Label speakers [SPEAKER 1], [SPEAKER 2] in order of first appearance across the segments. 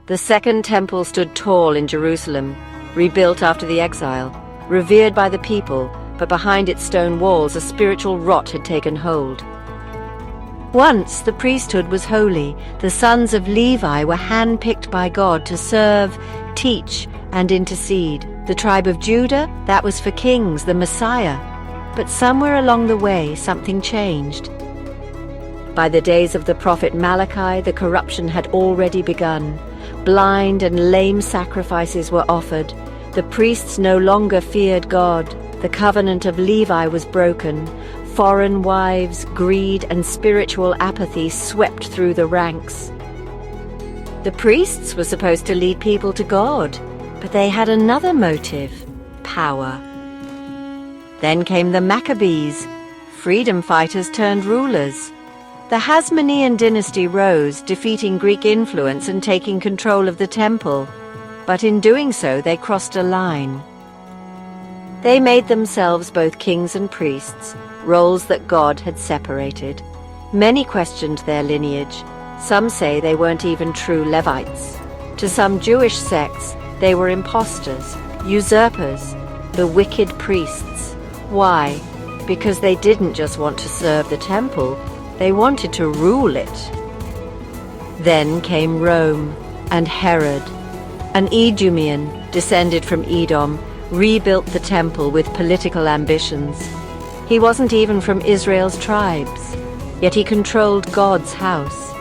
[SPEAKER 1] The second temple stood tall in Jerusalem, rebuilt after the exile, revered by the people, but behind its stone walls a spiritual rot had taken hold. Once the priesthood was holy. The sons of Levi were hand-picked by God to serve, teach, and intercede. The tribe of Judah, that was for kings, the Messiah. But somewhere along the way, something changed. By the days of the prophet Malachi, the corruption had already begun. Blind and lame sacrifices were offered. The priests no longer feared God. The covenant of Levi was broken. Foreign wives, greed, and spiritual apathy swept through the ranks. The priests were supposed to lead people to God, but they had another motive: power. Then came the Maccabees, freedom fighters turned rulers. The Hasmonean dynasty rose, defeating Greek influence and taking control of the temple. But in doing so, they crossed a line. They made themselves both kings and priests, roles that God had separated. Many questioned their lineage. Some say they weren't even true Levites. To some Jewish sects, they were impostors, usurpers, the wicked priests. Why? Because they didn't just want to serve the temple, they wanted to rule it. Then came Rome and Herod. An Idumean, descended from Edom, rebuilt the temple with political ambitions. He wasn't even from Israel's tribes, yet he controlled God's house.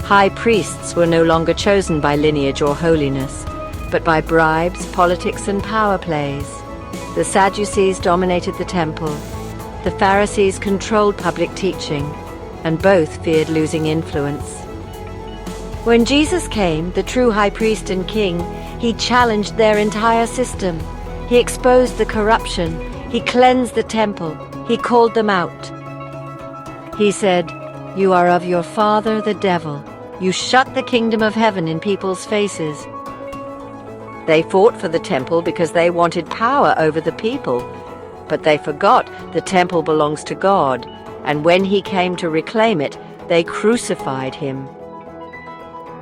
[SPEAKER 1] High priests were no longer chosen by lineage or holiness, but by bribes, politics, and power plays. The Sadducees dominated the temple. The Pharisees controlled public teaching, and both feared losing influence. When Jesus came, the true high priest and king, he challenged their entire system. He exposed the corruption. He cleansed the temple. He called them out. He said, "You are of your father, the devil. You shut the kingdom of heaven in people's faces." They fought for the temple because they wanted power over the people. But they forgot the temple belongs to God, and when he came to reclaim it, they crucified him.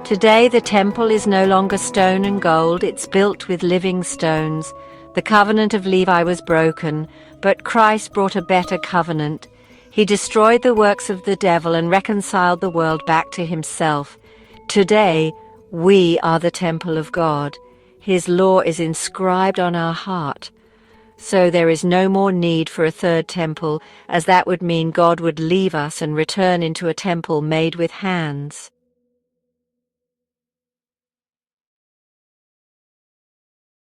[SPEAKER 1] Today the temple is no longer stone and gold, it's built with living stones. The covenant of Levi was broken, but Christ brought a better covenant. He destroyed the works of the devil and reconciled the world back to himself. Today, we are the temple of God. His law is inscribed on our heart. So there is no more need for a third temple, as that would mean God would leave us and return into a temple made with hands.